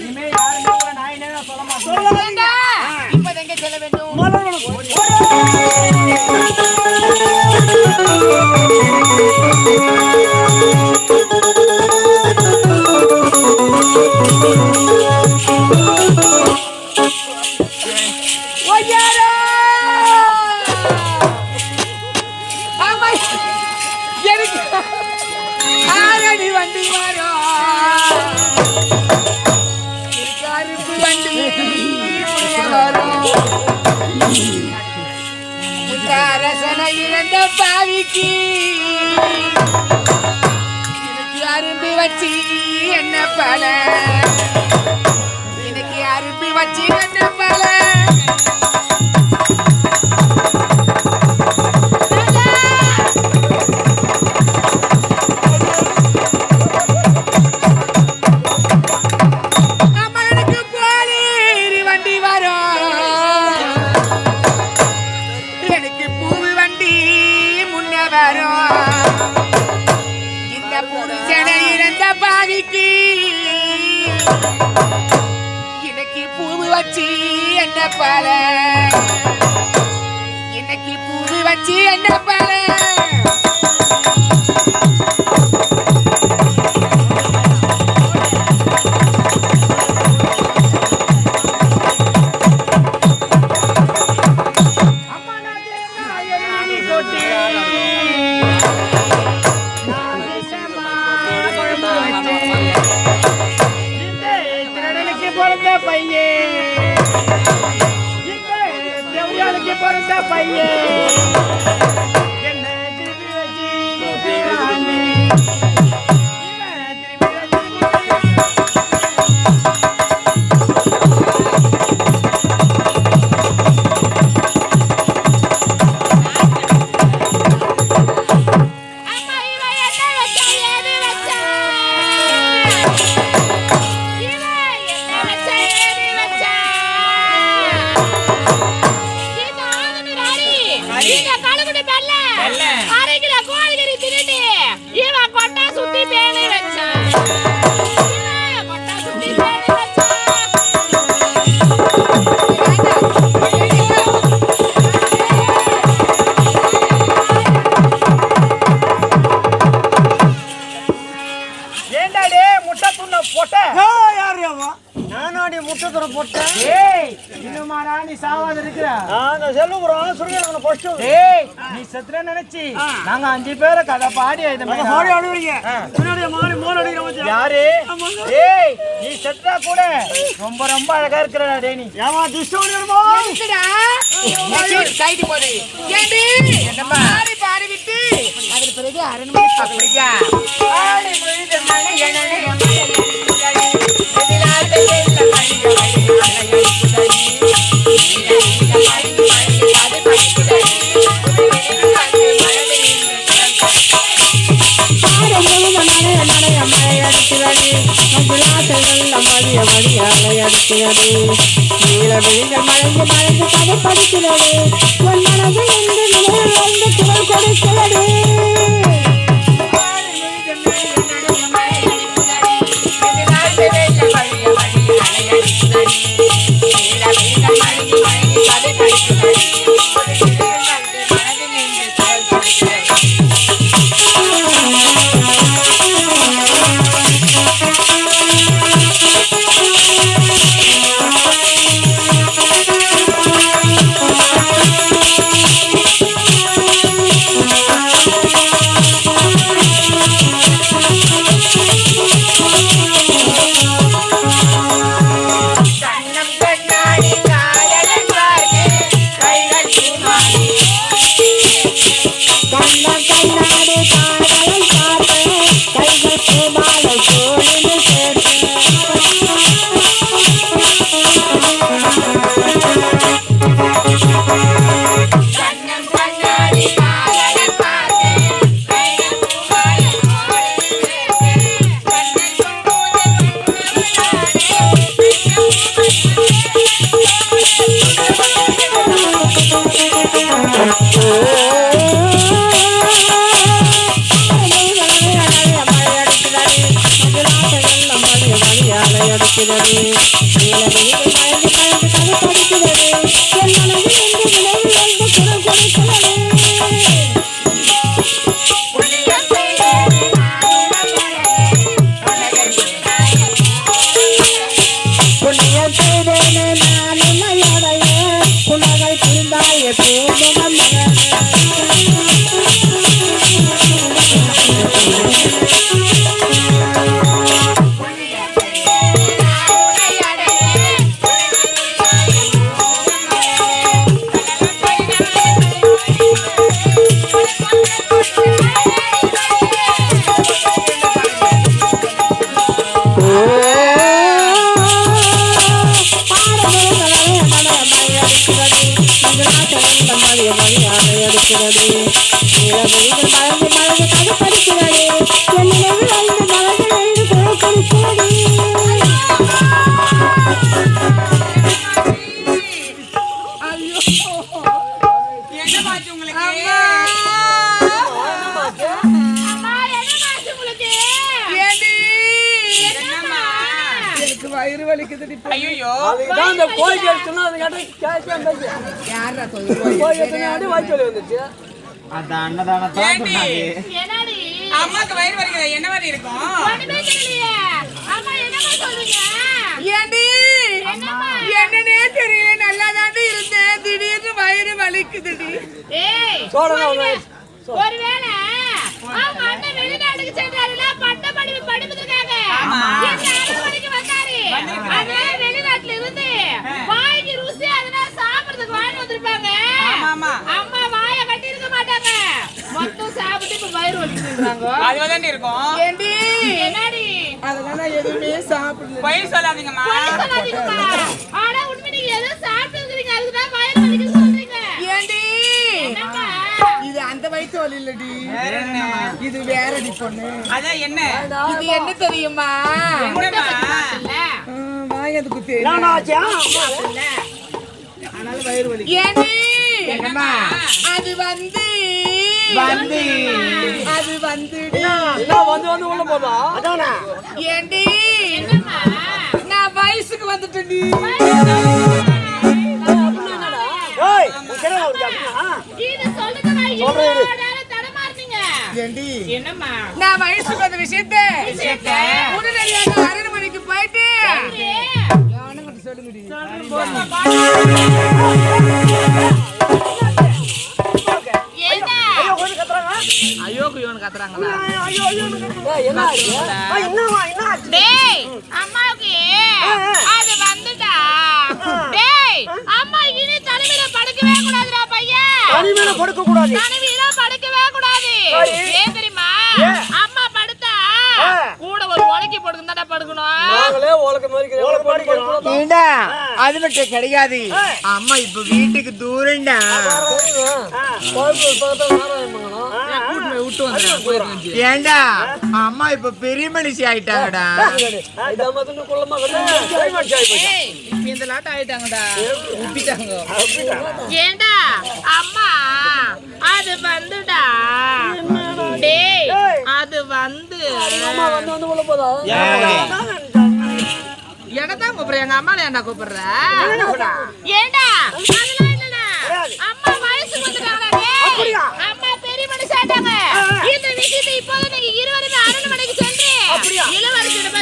இனிமே யாருமே கூட நான் என்ன சொல்ல மாட்டேன். இப்ப எங்க செல்ல வேண்டும்? வண்டி அரசனை இழந்த பாவிக்கு எனக்கு அரும்பி வச்சு என்ன பல, எனக்கு அரும்பி வச்சு என்ன பல. இந்த புருஷனை இழந்த பாவிக்கு இன்னைக்கு பூவு வச்சு என்ன பல, இன்னைக்கு பூவு வச்சு என்ன பல. நாங்க 5 பேரை கதை பாடி யாரு நீ செத்தா கூட ரொம்ப ரொம்ப அழகா இருக்கிற நீ பாடி விட்டு அதற்கு பிறகு அரண்மனை வயிறு வலிக்குது. ஐயோ அந்த கோயில் எடுத்துனா அது கேட்க யாரா வந்துச்சு. அந்த அன்னதானத்தை அம்மாக்கு வயிறு வலிக்குது. என்ன மாதிரி இருக்கும்? என்னன்னே தெரியல. நல்லா தாண்டி இருந்தேன். திடீர்னு வயிறு வலிக்குதுடி. ஒருவேளை அவங்க அண்ணன் வெளிநாட்டுக்கு சென்றாருல பட்டப்படிப்பு படிப்பதற்காக வந்தாரு. அதனால வெளிநாட்டுல இருந்து வாய்க்கு ருசி அதனால சாப்பிடுறதுக்கு வாங்கி வந்திருப்பாங்க. அம்மா வாய கட்டி இருக்க மாட்டாங்க. மொத்தம் சாப்பிட்டு இப்ப வயிறு வலிக்குறாங்க. அதுதான் இருக்கும். ஏண்டி என்னடி அதனால எதுவுமே சாப்பிடல. வயிறு சொல்லாதீங்கம்மா. ஆனா உண்மை நீங்க எதை சாப்பிட்டுருக்கீங்க அதுதான் வயிறு வலிக்குது சொல்றீங்க. ஏண்டி இது அந்த வயிற்று வலி இல்லடி. இது வேறடி பொண்ணு. அதான் என்ன இது என்ன தெரியுமா? வாயதுக்கு தெரியும். அதனால வயிறு வலி. ஏண்டி அது வந்து அது வந்துடி. வந்து உள்ள போதா ஏண்டி நான் வயசுக்கு வந்துட்டேன்டி. நான் வயசுக்கு வந்த விஷயத்தை உடனடியாக அரண்மனைக்கு போயிட்டு சொல்லுங்கடி. அம்மாவுக்கு அது வந்துட்டா. டேய் அம்மா இனி தனிமையில படுக்கவே கூடாதுடா பையன். தனிமையில படுக்க கூடாது. தனிமையில படுக்கவே கூடாது. ஏன் தெரியுமா? அம்மா படுத்தா கூட ஒரு உலக்கி படுக்கணும்டா படுக்கணும். நாங்களே உலக மாதிரி அது மட்டும் கிடையாது. அம்மா இப்ப வீட்டுக்கு தூரண்டா. ஏண்டா அம்மா இப்ப பெரிய மனுஷி ஆயிட்டாங்கடா. இந்த லாட்டம் ஆயிட்டாங்கடா. உப்பிட்டாங்க. ஏண்டா அம்மா அது வந்துடா. டேய் அது வந்து உள்ள போதா என்னதான் கூப்பிடுற? எங்க அம்மால ஏன்டா கூப்பிடுற? ஏண்டா அதெல்லாம் இல்லடா. அம்மா வயசுக்கு வந்துட்டாங்களே. அம்மா பெரிய மனுஷாட்டாங்க. இந்த விஷயத்தை இப்போது நீங்க இருவருமே அரண்மனைக்கு சென்று இளவரசியிடம்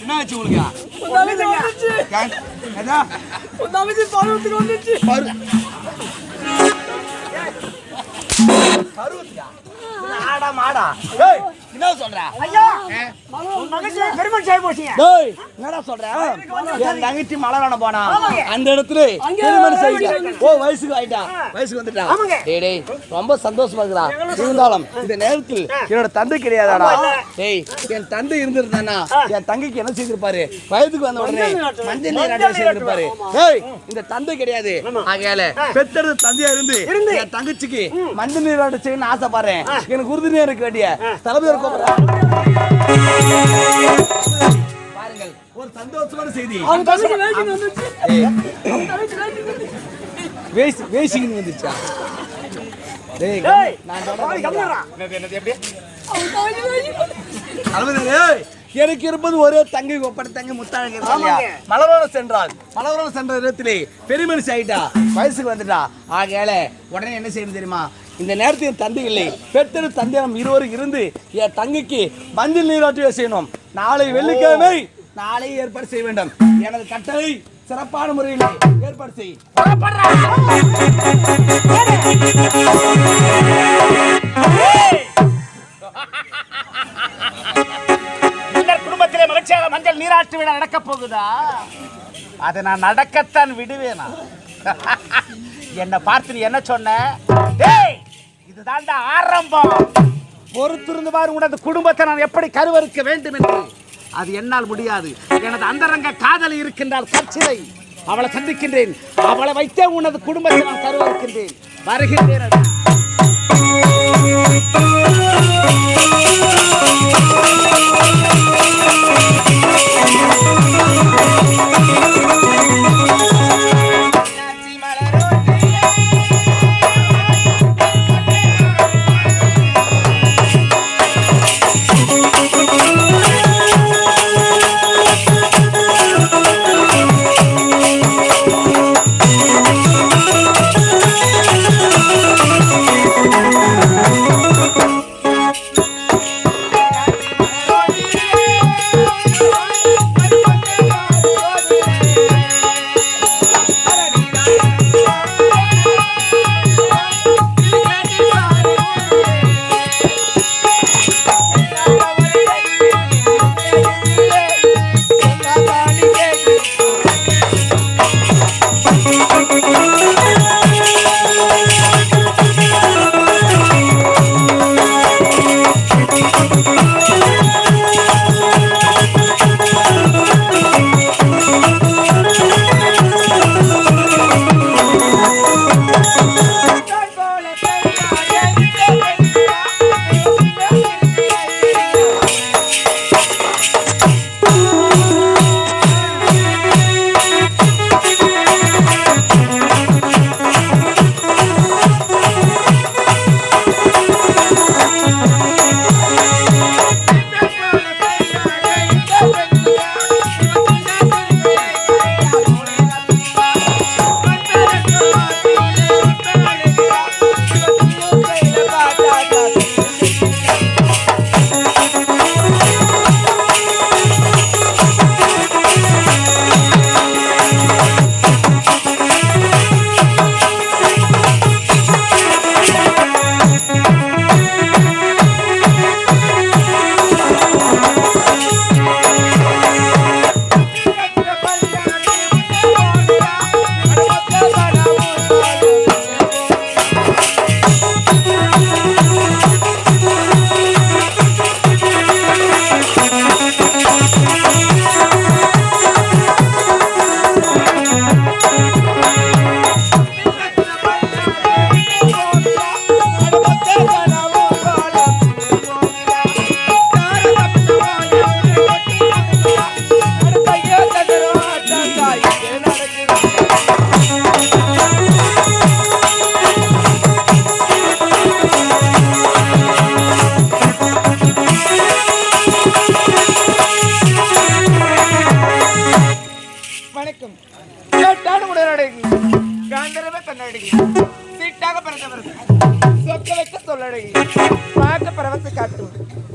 என்னாச்சு உங்களுக்கு? ஆடா மாடா என்ன சொல்ற? ஐயா என்னடா சொல்ற? என் தங்கச்சி மலை வேண போனா அந்த இடத்துல வயசுக்கு ஆயிட்டா, வயசுக்கு வந்துட்டா. டேய் ரொம்ப சந்தோஷமா இருக்குடா. இருந்தாலும் இந்த நேரத்தில் என்னோட தந்தை கிடையாதாடா. டேய் என் தந்தை இருந்திருந்தானா என் தங்கைக்கு என்ன செய்திருப்பாரு? வயதுக்கு வந்த உடனே மஞ்சள் நீராட்டம் செய்திருப்பாரு. டேய் இந்த தந்தை கிடையாது. ஆகையால பெத்தெடுத்த தந்தையா இருந்து என் தங்கச்சிக்கு மஞ்சள் நீராட்டம் செய்யணும்னு ஆசைப்படுறேன். எனக்கு உறுதுணையா இருக்க வேண்டிய தளபதி பாருங்கள் ஒரு சந்தோஷமான செய்தி. வேசிங் வந்துச்சா? டேய் டேய், நான் பாவி கம்முறா. எனக்கு இருப்பது ஒரே தங்கை ஒப்படை தங்கை முத்தாழங்க ஆமாங்க. மலரோடு சென்ற இடத்திலே பெருமனுஷி ஆயிட்டா வயசுக்கு வந்துட்டா ஆகையால உடனே என்ன செய்யணும் தெரியுமா இந்த நேரத்தில் என் தந்தை இல்லை பெற்றெடு தந்தை நம் இருவரும் இருந்து என் தங்கைக்கு மஞ்சள் நீராட்டு செய்யணும் நாளை வெள்ளிக்கிழமை நாளை ஏற்பாடு செய்ய வேண்டும் எனது கட்டளை சிறப்பான முறையில் ஏற்பாடு செய் குடும்பத்திலே மகிழ்ச்சியாக மஞ்சள் நீராட்டு விழா நடக்க போகுதா அதை நான் நடக்கத்தான் விடுவேனா என்ன பார்த்து நீ என்ன சொன்ன டேய் இதுதான்டா ஆரம்பம் பொறுத்திருந்து பாரு உனது குடும்பத்தை நான் எப்படி கருவறுக்க வேண்டும் என்று அது என்னால் முடியாது எனது அந்தரங்க காதலி இருக்கின்றால் கற்சிலை அவளை சந்திக்கின்றேன் அவளை வைத்தே உனது குடும்பத்தை நான் கருவறுக்கின்றேன் வருகின்றேன்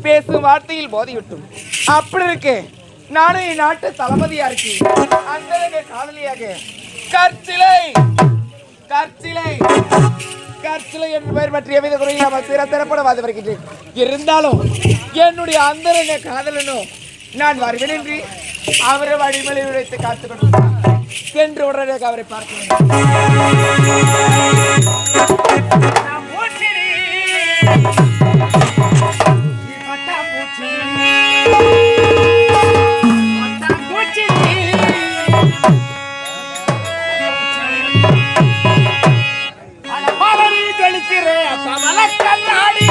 பேசும் வார்த்தையில் போதையுட்டும் அப்படி இருக்கு நானும் என் நாட்டு தளபதியா இருக்கேன் அந்த காதலியாக கற்சிலை கற்சிலை கற்சிலை என்று பெயர் பற்றிய வித குறையில் திறப்பட வாதி வருகின்றேன் இருந்தாலும் என்னுடைய அந்தரங்க காதலனும் நான் வருவேன் என்று அவரை வழிமலை உழைத்து காத்துக் கொண்டிருக்கிறார் சென்று உடனே அவரை பார்க்கிறேன் கண்ணாடி